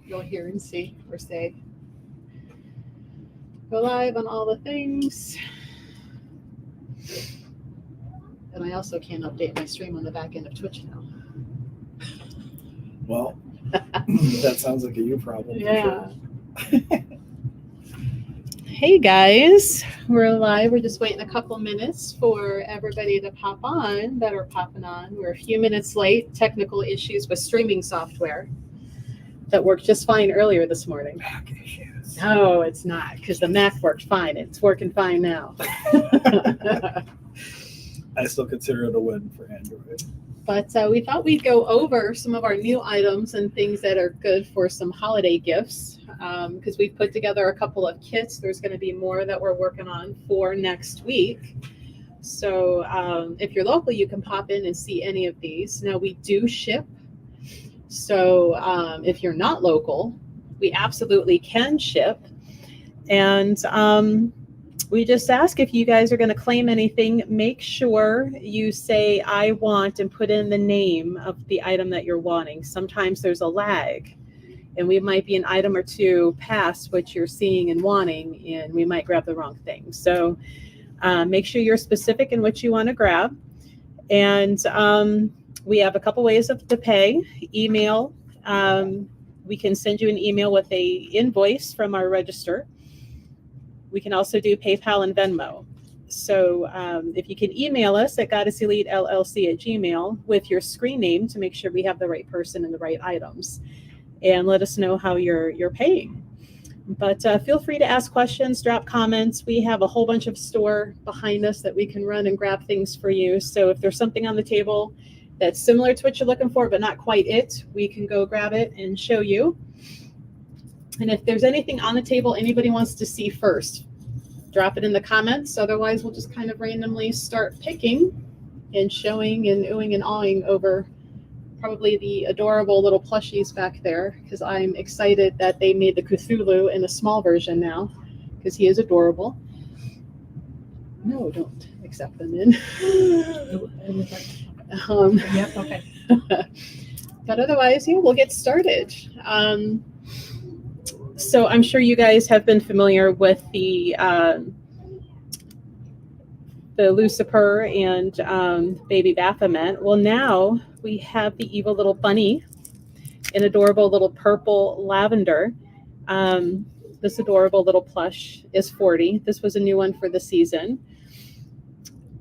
You'll hear and see or say. Go live on all the things. And I also can update my stream on the back end of Twitch now. Well, that sounds like a you problem. Yeah. Hey guys, we're live. We're just waiting a couple minutes for everybody to pop on that are popping on. We're a few minutes late. Technical issues with streaming software that worked just fine earlier this morning. Mac issues. No, it's not, because the Mac worked fine. It's working fine now. I still consider it a win for Android. But we thought we'd go over some of our new items and things that are good for some holiday gifts, because we've put together a couple of kits. There's going to be more that we're working on for next week. So if you're local, you can pop in and see any of these. Now, we do ship. So if you're not local, we absolutely can ship. And we just ask, if you guys are going to claim anything, make sure you say I want and put in the name of the item that you're wanting. Sometimes there's a lag, and we might be an item or two past what you're seeing and wanting, and we might grab the wrong thing. So make sure you're specific in what you want to grab. And we have a couple ways to pay. Email. We can send you an email with a invoice from our register. We can also do PayPal and Venmo. So if you can email us at goddesselitellc@gmail with your screen name to make sure we have the right person and the right items, and let us know how you're paying. But feel free to ask questions, drop comments. We have a whole bunch of store behind us that we can run and grab things for you. So if there's something on the table that's similar to what you're looking for, but not quite it, we can go grab it and show you. And if there's anything on the table anybody wants to see first, drop it in the comments. Otherwise, we'll just kind of randomly start picking and showing and oohing and awing over probably the adorable little plushies back there, because I'm excited that they made the Cthulhu in a small version now, because he is adorable. No, don't accept them in. Yep, okay. But otherwise, yeah, we'll get started. So I'm sure you guys have been familiar with the Lucifer and Baby Baphomet. Well, now we have the evil little bunny, an adorable little purple lavender. This adorable little plush is $40. This was a new one for the season.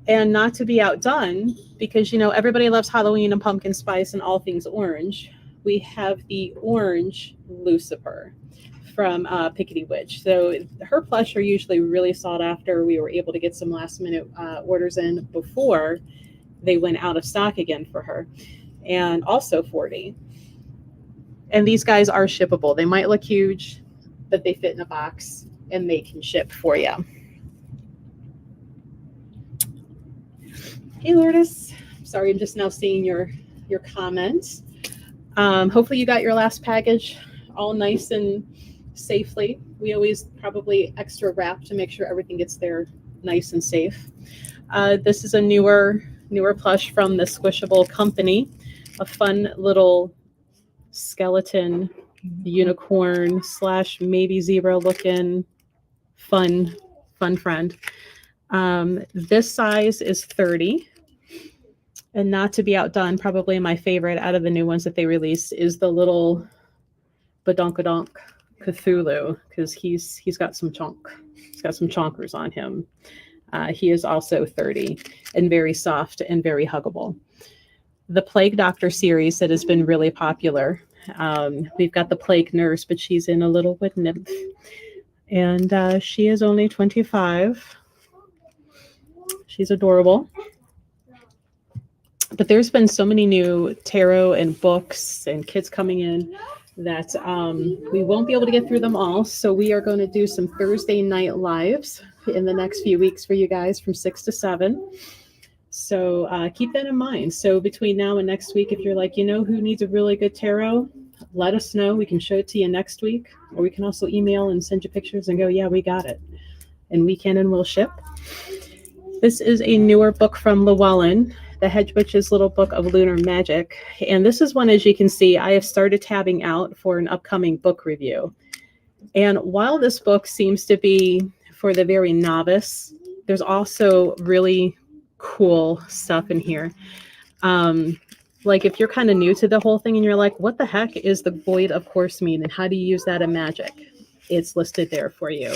And not to be outdone, because, you know, everybody loves Halloween and pumpkin spice and all things orange, we have the orange Lucifer from Pickety Witch. So her plush are usually really sought after. We were able to get some last minute orders in before they went out of stock again for her. And also $40. And these guys are shippable. They might look huge, but they fit in a box and they can ship for you. Hey Lourdes, sorry, I'm just now seeing your comments. Hopefully you got your last package all nice and safely. We always probably extra wrap to make sure everything gets there nice and safe. This is a newer plush from the Squishable Company, a fun little skeleton unicorn / maybe zebra looking fun friend. This size is 30, and not to be outdone, probably my favorite out of the new ones that they released is the little Badonkadonk Cthulhu, because he's got some chonk. He's got some chonkers on him. He is also 30 and very soft and very huggable. The Plague Doctor series that has been really popular. We've got the Plague Nurse, but she's in a little wood nymph, and she is only 25. She's adorable. But there's been so many new tarot and books and kits coming in that we won't be able to get through them all. So we are going to do some Thursday night lives in the next few weeks for you guys from 6 to 7. So keep that in mind. So between now and next week, if you're like, you know, who needs a really good tarot, let us know. We can show it to you next week, or we can also email and send you pictures and go, yeah, we got it. And we can and will ship. This is a newer book from Llewellyn. the Hedge Witch's Little Book of Lunar Magic. And this is one, as you can see, I have started tabbing out for an upcoming book review. And while this book seems to be for the very novice, there's also really cool stuff in here. Like if you're kind of new to the whole thing and you're like, what the heck is the Void of Course mean? And how do you use that in magic? It's listed there for you.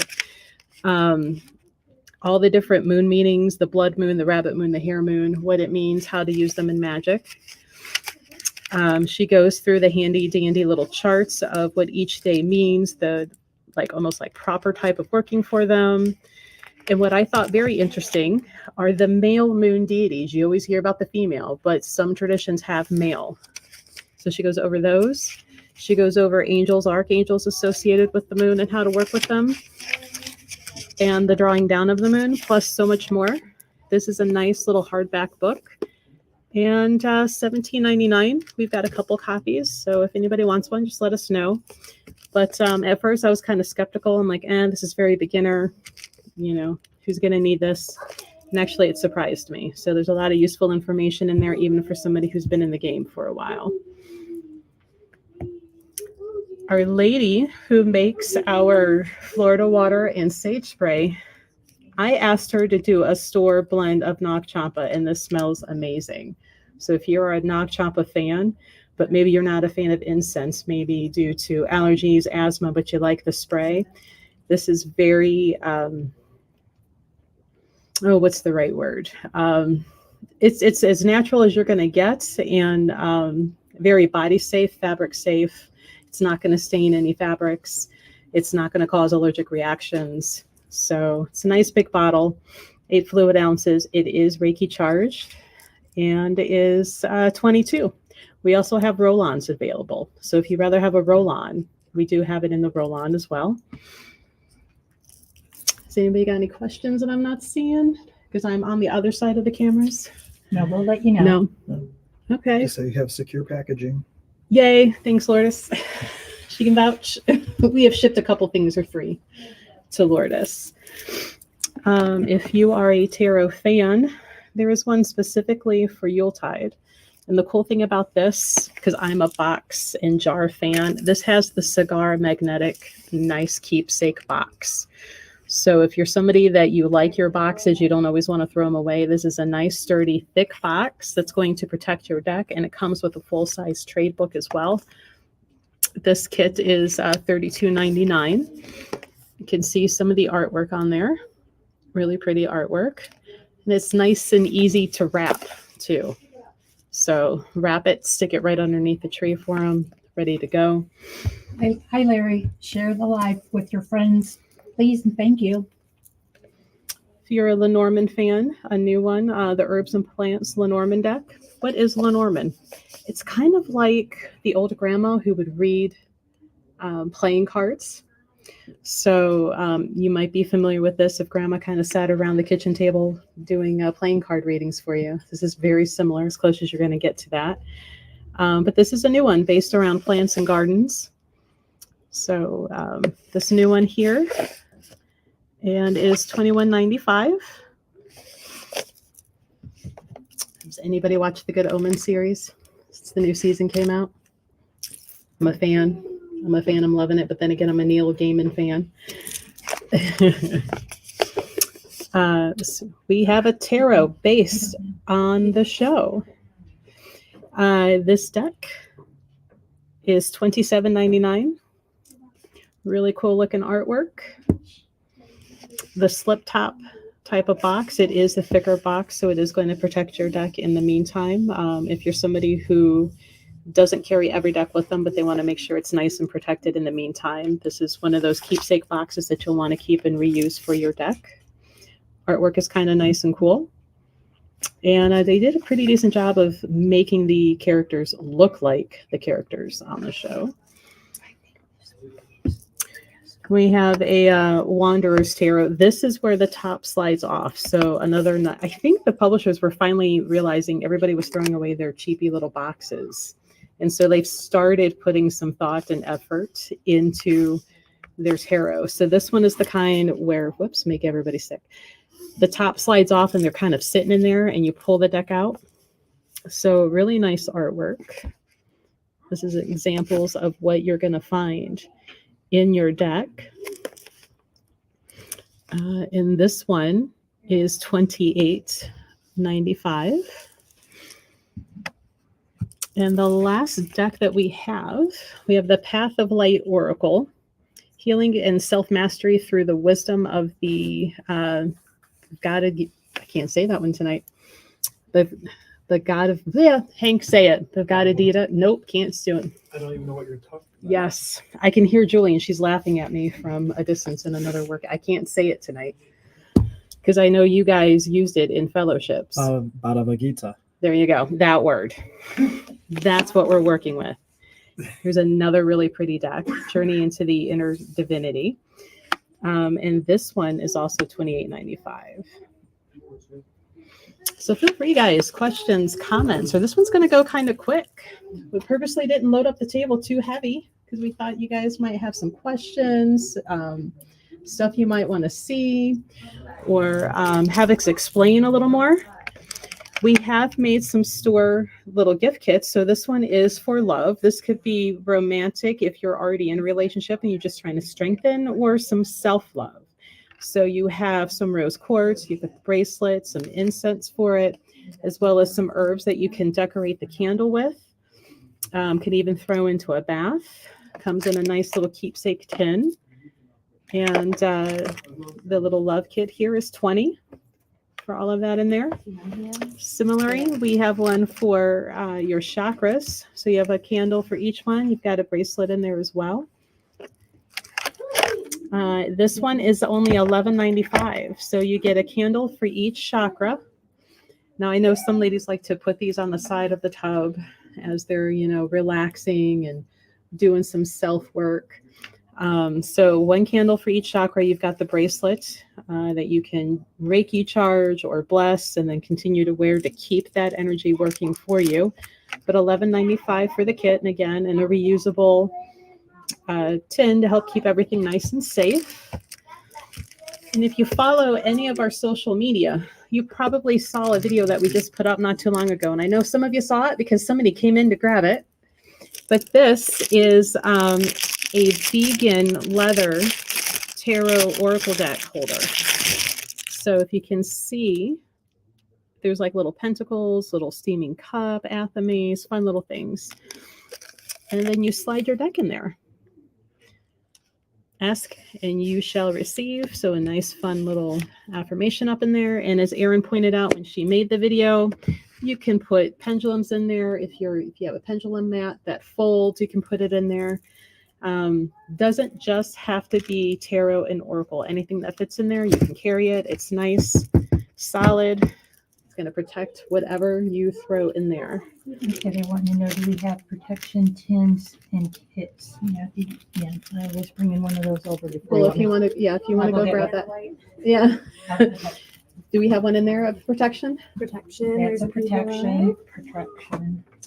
All the different moon meanings, the blood moon, the rabbit moon, the hare moon, what it means, how to use them in magic. She goes through the handy dandy little charts of what each day means, the almost like proper type of working for them. And what I thought very interesting are the male moon deities. You always hear about the female, but some traditions have male. So she goes over those. She goes over angels, archangels associated with the moon and how to work with them. And the drawing down of the moon, plus so much more. This is a nice little hardback book. And $17.99. We've got a couple copies. So if anybody wants one, just let us know. But at first I was kind of skeptical. I'm like, this is very beginner. You know, who's going to need this? And actually it surprised me. So there's a lot of useful information in there, even for somebody who's been in the game for a while. Our lady who makes our Florida water and sage spray, I asked her to do a store blend of Nag Champa, and this smells amazing. So if you're a Nag Champa fan, but maybe you're not a fan of incense, maybe due to allergies, asthma, but you like the spray, this is very, what's the right word? It's as natural as you're going to get, and very body safe, fabric safe. It's not going to stain any fabrics. It's not going to cause allergic reactions. So it's a nice big bottle, 8 fluid ounces. It is Reiki charged and is 22. We also have roll-ons available. So if you'd rather have a roll-on, we do have it in the roll-on as well. Has anybody got any questions that I'm not seeing? Because I'm on the other side of the cameras. No, we'll let you know. No. Okay. So you have secure packaging. Yay. Thanks, Lourdes. She can vouch. We have shipped a couple things for free to Lourdes. If you are a tarot fan, there is one specifically for Yuletide. And the cool thing about this, because I'm a box and jar fan, this has the cigar magnetic nice keepsake box. So if you're somebody that you like your boxes, you don't always want to throw them away, this is a nice, sturdy, thick box that's going to protect your deck, and it comes with a full-size trade book as well. This kit is $32.99. You can see some of the artwork on there. Really pretty artwork. And it's nice and easy to wrap, too. So wrap it, stick it right underneath the tree for them, ready to go. Hi, Larry. Share the live with your friends, please, and thank you. If you're a Lenormand fan, a new one, the Herbs and Plants Lenormand deck. What is Lenormand? It's kind of like the old grandma who would read playing cards. So you might be familiar with this if grandma kind of sat around the kitchen table doing playing card readings for you. This is very similar, as close as you're going to get to that. But this is a new one based around plants and gardens. So this new one here and is $21.95. Does anybody watch the Good Omens series since the new season came out? I'm a fan. I'm loving it. But then again, I'm a Neil Gaiman fan. So we have a tarot based on the show. This deck is $27.99. Really cool looking artwork. The slip top type of box. It is a thicker box, so it is going to protect your deck in the meantime. If you're somebody who doesn't carry every deck with them, but they want to make sure it's nice and protected in the meantime, this is one of those keepsake boxes that you'll want to keep and reuse for your deck. Artwork is kind of nice and cool. And they did a pretty decent job of making the characters look like the characters on the show. We have a Wanderer's Tarot. This is where the top slides off. So I think the publishers were finally realizing everybody was throwing away their cheapy little boxes. And so they've started putting some thought and effort into their tarot. So this one is the kind where, make everybody sick. The top slides off and they're kind of sitting in there and you pull the deck out. So really nice artwork. This is examples of what you're going to find in your deck. And this one is $28.95. And the last deck that we have the Path of Light Oracle, healing and self-mastery through the wisdom of the God of, I can't say that one tonight. The God of, Hank, say it. The God of Dita. Nope, can't do it. I don't even know what you're talking about. Yes, I can hear Julie, and she's laughing at me from a distance in another work. I can't say it tonight because I know you guys used it in fellowships. Bhagavad Gita. There you go. That word. That's what we're working with. Here's another really pretty deck, Journey into the Inner Divinity. And this one is also $28.95. So feel free, guys, questions, comments, or this one's going to go kind of quick. We purposely didn't load up the table too heavy because we thought you guys might have some questions, stuff you might want to see, or have us explain a little more. We have made some store little gift kits. So this one is for love. This could be romantic if you're already in a relationship and you're just trying to strengthen, or some self-love. So you have some rose quartz, you have a bracelet, some incense for it, as well as some herbs that you can decorate the candle with. Can even throw into a bath. Comes in a nice little keepsake tin. And the little love kit here is $20 for all of that in there. Similarly, we have one for your chakras. So you have a candle for each one. You've got a bracelet in there as well. This one is only $11.95. So you get a candle for each chakra. Now, I know some ladies like to put these on the side of the tub as they're, relaxing and doing some self-work. So one candle for each chakra. You've got the bracelet that you can Reiki charge or bless and then continue to wear to keep that energy working for you. But $11.95 for the kit. And again, in a reusable tin to help keep everything nice and safe. And if you follow any of our social media, you probably saw a video that we just put up not too long ago. And I know some of you saw it because somebody came in to grab it. But this is a vegan leather tarot oracle deck holder. So if you can see, there's like little pentacles, little steaming cup, athames, fun little things. And then you slide your deck in there. Ask and you shall receive. So a nice fun little affirmation up in there. And as Erin pointed out when she made the video, you can put pendulums in there. If you have a pendulum mat that folds, you can put it in there. Doesn't just have to be tarot and oracle. Anything that fits in there, you can carry it. It's nice, solid. It's going to protect whatever you throw in there. Okay, they want to know, do we have protection tins and kits? Yeah, I was bringing one of those over before. Well, if you want to go grab that. Yeah. Do we have one in there of protection? Protection. That's a protection.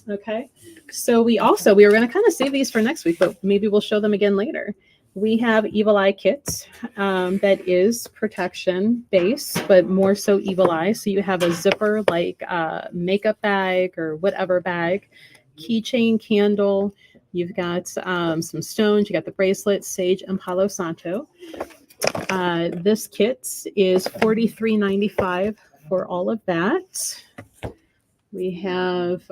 Okay. So we were going to kind of save these for next week, but maybe we'll show them again later. We have Evil Eye kits that is protection base, but more so Evil Eye. So you have a zipper like a makeup bag or whatever bag, keychain, candle. You've got some stones. You got the bracelet, sage, and Palo Santo. This kit is $43.95 for all of that. We have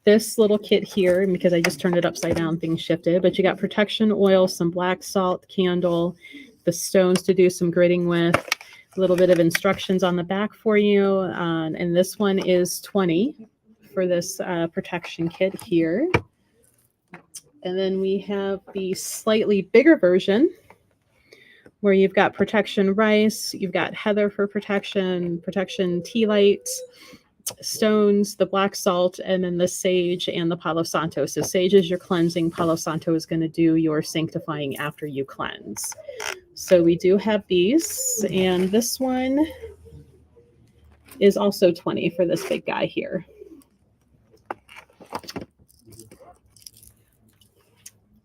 this little kit here, and because I just turned it upside down, things shifted, but you got protection oil, some black salt, candle, the stones to do some gritting with, a little bit of instructions on the back for you. And this one is $20 for this protection kit here. And then we have the slightly bigger version where you've got protection rice, you've got heather for protection tea light, stones, the black salt, and then the sage and the Palo Santo. So sage is your cleansing. Palo Santo is going to do your sanctifying after you cleanse. So we do have these, and this one is also $20 for this big guy here.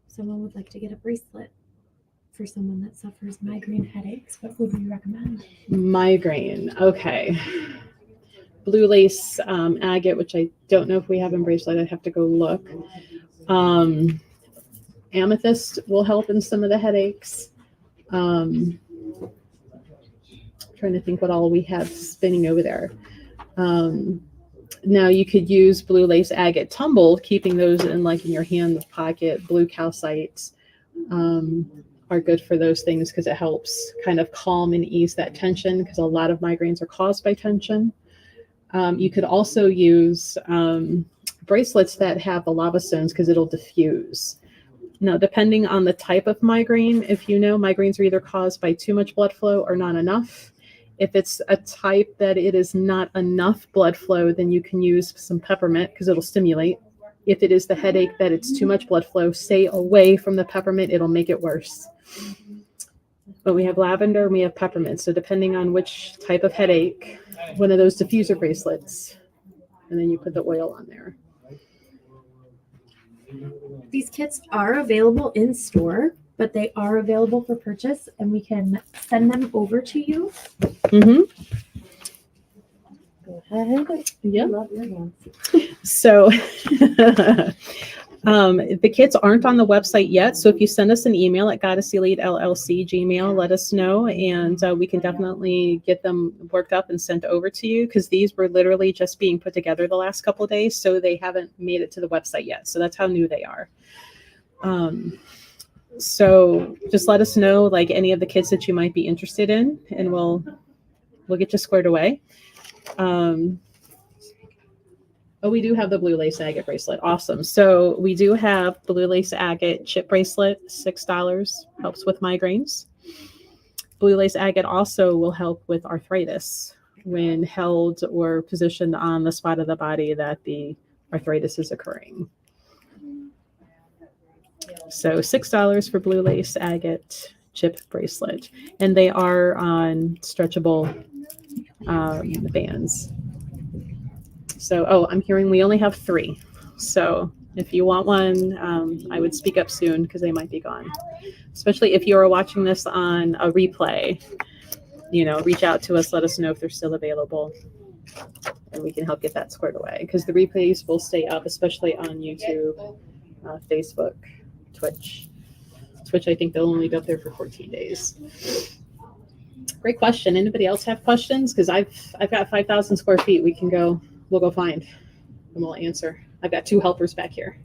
Someone would like to get a bracelet for someone that suffers migraine headaches. What would you recommend? Migraine. Okay. blue lace agate, which I don't know if we have in bracelet. I'd have to go look. Amethyst will help in some of the headaches. Trying to think what all we have spinning over there. Now you could use blue lace agate tumbled, keeping those in your hand pocket. Blue calcite are good for those things because it helps kind of calm and ease that tension, because a lot of migraines are caused by tension. You could also use bracelets that have the lava stones because it'll diffuse. Now, depending on the type of migraine, if you know, migraines are either caused by too much blood flow or not enough. If it's a type that it is not enough blood flow, then you can use some peppermint because it'll stimulate. If it is the headache that it's too much blood flow, stay away from the peppermint. It'll make it worse. But we have lavender and we have peppermint. So depending on which type of headache, one of those diffuser bracelets, and then you put the oil on there. These kits are available in store, but they are available for purchase, and we can send them over to you. Mm-hmm. Go ahead. Yeah. I love your hands. So the kits aren't on the website yet. So if you send us an email at goddesselitellc@gmail, let us know, and we can definitely get them worked up and sent over to you, because these were literally just being put together the last couple of days. So they haven't made it to the website yet. So that's how new they are. So just let us know any of the kits that you might be interested in, and we'll get you squared away. Oh, we do have the blue lace agate bracelet. Awesome. So we do have blue lace agate chip bracelet, $6, helps with migraines. Blue lace agate also will help with arthritis when held or positioned on the spot of the body that the arthritis is occurring. So $6 for blue lace agate chip bracelet. And they are on stretchable bands. So, I'm hearing we only have 3. So if you want one, I would speak up soon because they might be gone. Especially if you're watching this on a replay, reach out to us, let us know if they're still available, and we can help get that squared away, because the replays will stay up, especially on YouTube, Facebook, Twitch. Twitch, I think they'll only be up there for 14 days. Great question. Anybody else have questions? Because I've got 5,000 square feet. We'll go find and we'll answer. I've got 2 helpers back here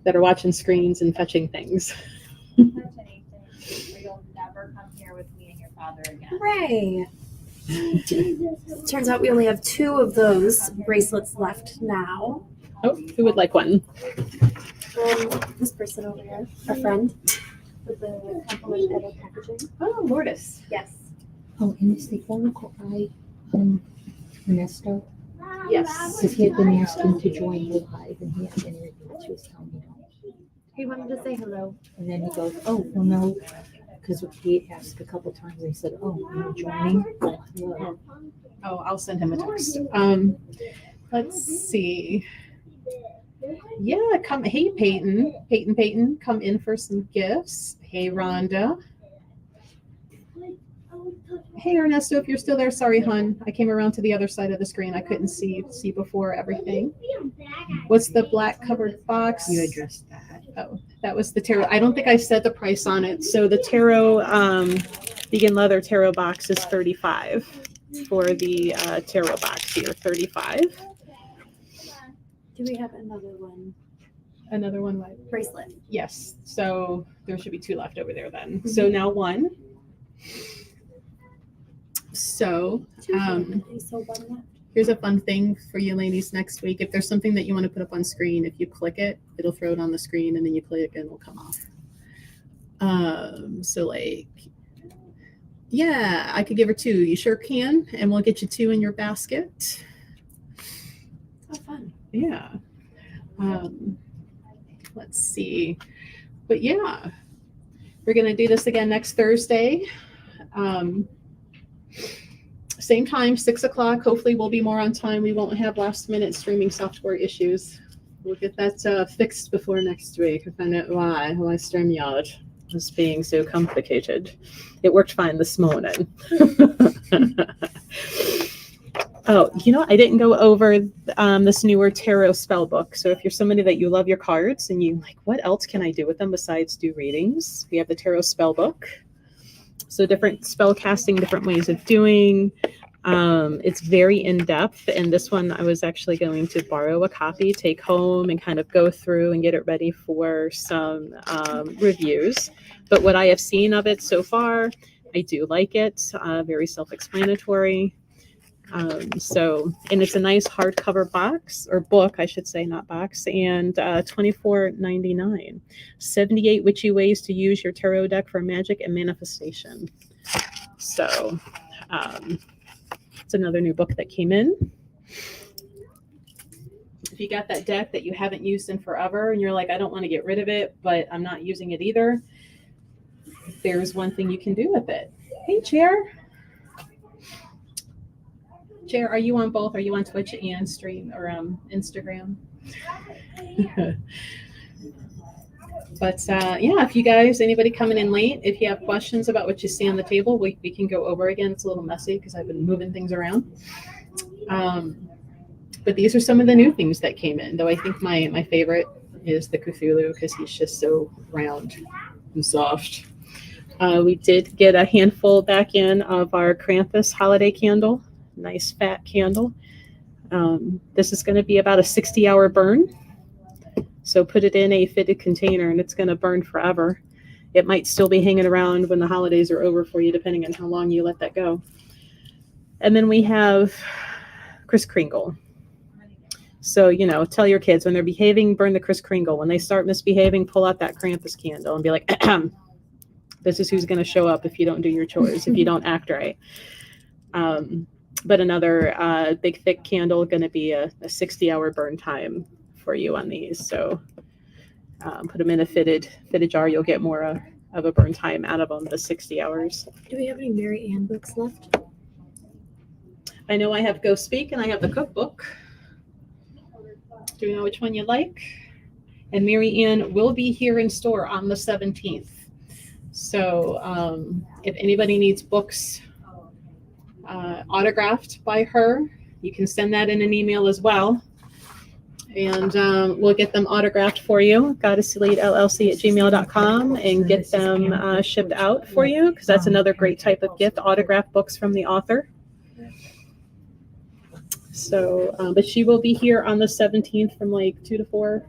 that are watching screens and fetching things. You'll never come here with me and your father again. Hooray! Turns out we only have 2 of those bracelets left now. Oh, who would like one? This person over here, a friend, with the compliment edit packaging. Oh, Lourdes. Yes. Oh, and it's the Oracle Eye, Ernesto, Yes. because he had been asking to join the live, and he had been interviewed. She was telling me no. He wanted to say hello. And then he goes, oh, well, no, because he asked a couple times, and he said, oh, you're joining? Oh, hello. Oh, I'll send him a text. Let's see. Yeah, come. Hey, Peyton, come in for some gifts. Hey, Rhonda. Hey, Ernesto, if you're still there, sorry, hon. I came around to the other side of the screen. I couldn't see before everything. What's the black covered box? You addressed that. Oh, that was the tarot. I don't think I said the price on it. So the tarot, vegan leather tarot box is $35 for the tarot box here. $35. Do we have another one? Another one, what? Bracelet. Yes. So there should be 2 left over there then. So now 1. So So one left. here's a fun thing for you ladies next week. If there's something that you want to put up on screen, if you click it, it'll throw it on the screen, and then you click and it'll come off. So yeah, I could give her 2. You sure can. And we'll get you 2 in your basket. Oh, fun. Yeah. Let's see. But yeah, we're going to do this again next Thursday. Same time, 6 o'clock. Hopefully we'll be more on time. We won't have last minute streaming software issues. We'll get that fixed before next week. I find out why StreamYard is being so complicated. It worked fine this morning. Oh, I didn't go over this newer tarot spell book. So if you're somebody that you love your cards and you like, what else can I do with them besides do readings? We have the tarot spell book. So different spell casting, different ways of doing. It's very in-depth. And this one, I was actually going to borrow a copy, take home and kind of go through and get it ready for some reviews. But what I have seen of it so far, I do like it. Very self-explanatory. And it's a nice hardcover box or book, I should say, not box, and $24.99. 78 witchy ways to use your tarot deck for magic and manifestation. So it's another new book that came in. If you got that deck that you haven't used in forever and you're like, I don't want to get rid of it, but I'm not using it either, there's one thing you can do with it. Hey, Chair. Chair, are you on both? Are you on Twitch and stream or Instagram? But if you guys, anybody coming in late, if you have questions about what you see on the table, we can go over again. It's a little messy because I've been moving things around. But these are some of the new things that came in, though I think my favorite is the Cthulhu because he's just so round and soft. We did get a handful back in of our Krampus holiday candle. Nice fat candle. This is going to be about a 60-hour burn. So put it in a fitted container and it's going to burn forever. It might still be hanging around when the holidays are over for you, depending on how long you let that go. And then we have Kris Kringle. So, tell your kids when they're behaving, burn the Kris Kringle. When they start misbehaving, pull out that Krampus candle and be like, this is who's going to show up if you don't do your chores, if you don't act right. But another big thick candle going to be a 60-hour burn time for you on these. So put them in a fitted jar. You'll get more of a burn time out of them, the 60 hours. Do we have any Mary Ann books left? I know I have Go Speak and I have the cookbook. Do you know which one you like? And Mary Ann will be here in store on the 17th. So if anybody needs books autographed by her, you can send that in an email as well. And we'll get them autographed for you. goddesselitellc@gmail.com and get them shipped out for you because that's another great type of gift, autographed books from the author. So, but she will be here on the 17th from like 2 to 4.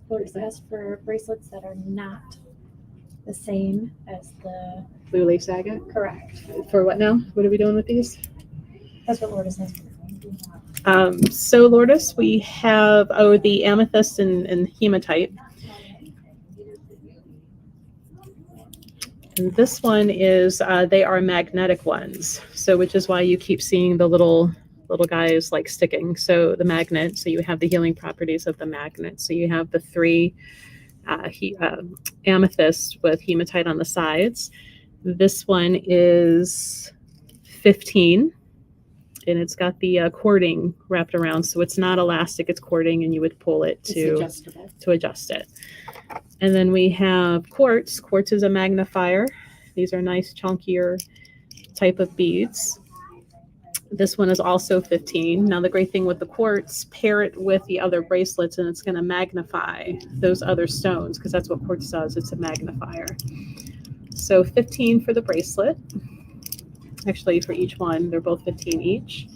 Lord asked for bracelets that are not the same as the Blue Lace Agate. correct. For what now? What are we doing with these? That's what Lord asked for. So Lourdes, we have the amethyst and hematite. And this one is they are magnetic ones, so which is why you keep seeing the little guys like sticking. So the magnet, so you have the healing properties of the magnet. So you have the 3 amethyst with hematite on the sides. This one is 15. And it's got the cording wrapped around, so it's not elastic, it's cording, and you would pull it to adjust it. And then we have quartz. Quartz is a magnifier. These are nice, chunkier type of beads. This one is also 15. Now, the great thing with the quartz, pair it with the other bracelets, and it's going to magnify those other stones, because that's what quartz does. It's a magnifier. So 15 for the bracelet. Actually, for each one, they're both 15 each.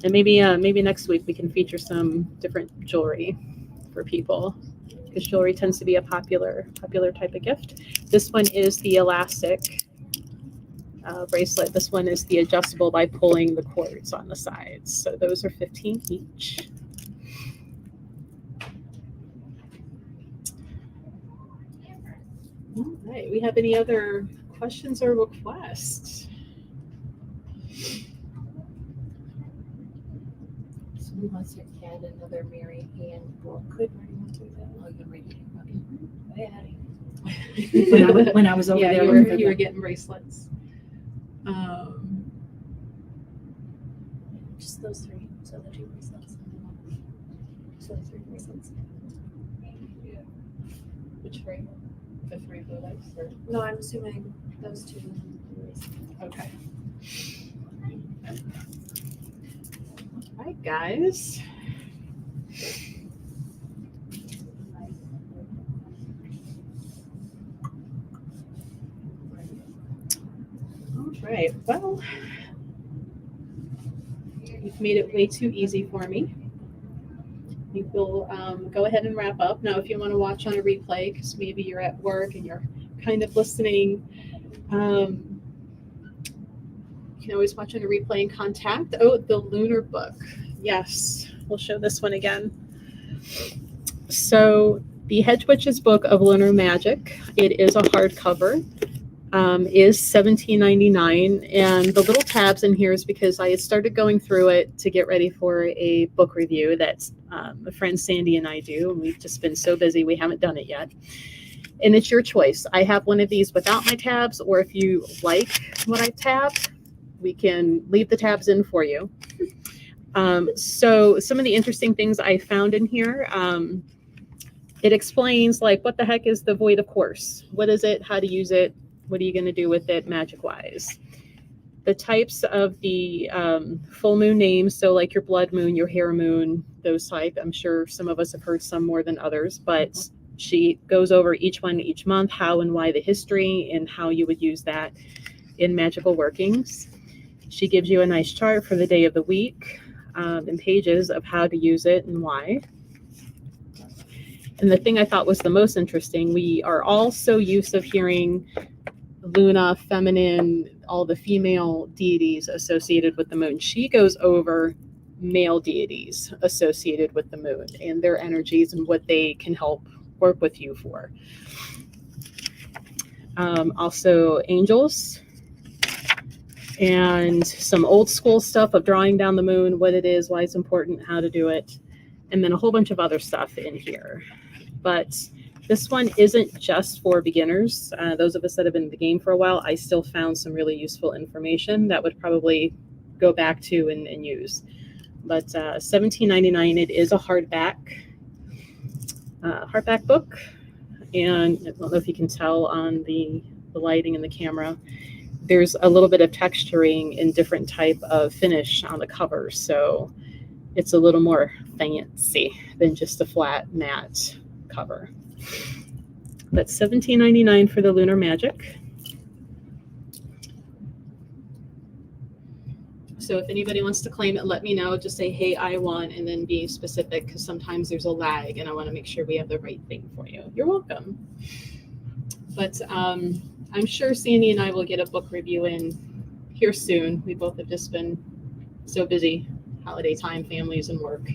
And maybe next week we can feature some different jewelry for people, because jewelry tends to be a popular type of gift. This one is the elastic bracelet. This one is the adjustable by pulling the cords on the sides. So those are 15 each. All right. We have any other questions or requests? Who wants to add another Mary Ann book? Could Marty want to do that? Oh, you're ready. Okay. When I was over there, you were getting bracelets. Just those 3. So the 2 bracelets. So the 3 bracelets. Which 3? The 3 blue lights? Or? No, I'm assuming those 2. Okay. right, guys. All right, well, you've made it way too easy for me. We will go ahead and wrap up. Now, if you want to watch on a replay, because maybe you're at work and you're kind of listening, you can always watch on a replay and contact. Oh, the Lunar Book. Yes, we'll show this one again. So the Hedge Witch's Book of Lunar Magic, it is a hardcover, is $17.99. And the little tabs in here is because I had started going through it to get ready for a book review that my friend Sandy and I do. And we've just been so busy, we haven't done it yet. And it's your choice. I have one of these without my tabs, or if you like what I tabbed, we can leave the tabs in for you. So some of the interesting things I found in here, it explains like what the heck is the Void of Course? What is it? How to use it? What are you going to do with it magic wise? The types of the full moon names, so like your blood moon, your hair moon, those type. I'm sure some of us have heard some more than others, but she goes over each one each month, how and why the history, and how you would use that in magical workings. She gives you a nice chart for the day of the week and pages of how to use it and why. And the thing I thought was the most interesting, we are all so used of hearing Luna, feminine, all the female deities associated with the moon. She goes over male deities associated with the moon and their energies and what they can help work with you for. Also angels and some old school stuff of drawing down the moon, what it is, why it's important, how to do it, and then a whole bunch of other stuff in here. But this one isn't just for beginners. Those of us that have been in the game for a while, I still found some really useful information that would probably go back to and use. But $17.99, it is a hardback book. And I don't know if you can tell on the lighting and the camera, there's a little bit of texturing and different type of finish on the cover. So it's a little more fancy than just a flat matte cover. But $17.99 for the Lunar Magic. So if anybody wants to claim it, let me know. Just say, hey, I want, and then be specific, because sometimes there's a lag and I want to make sure we have the right thing for you. You're welcome. But I'm sure Sandy and I will get a book review in here soon. We both have just been so busy, holiday time, families, and work.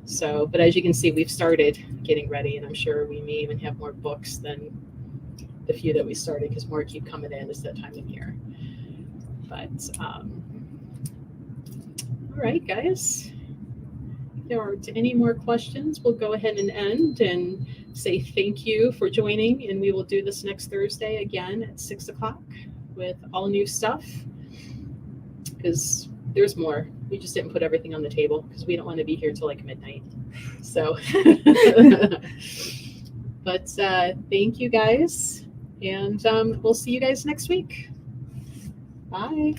So, but as you can see, we've started getting ready, and I'm sure we may even have more books than the few that we started, because more keep coming in. It's that time of year. But all right, guys. If there aren't any more questions, we'll go ahead and end and say thank you for joining, and we will do this next Thursday again at 6 o'clock with all new stuff, because there's more. We just didn't put everything on the table because we don't want to be here till like midnight. So, but thank you guys, and we'll see you guys next week. Bye.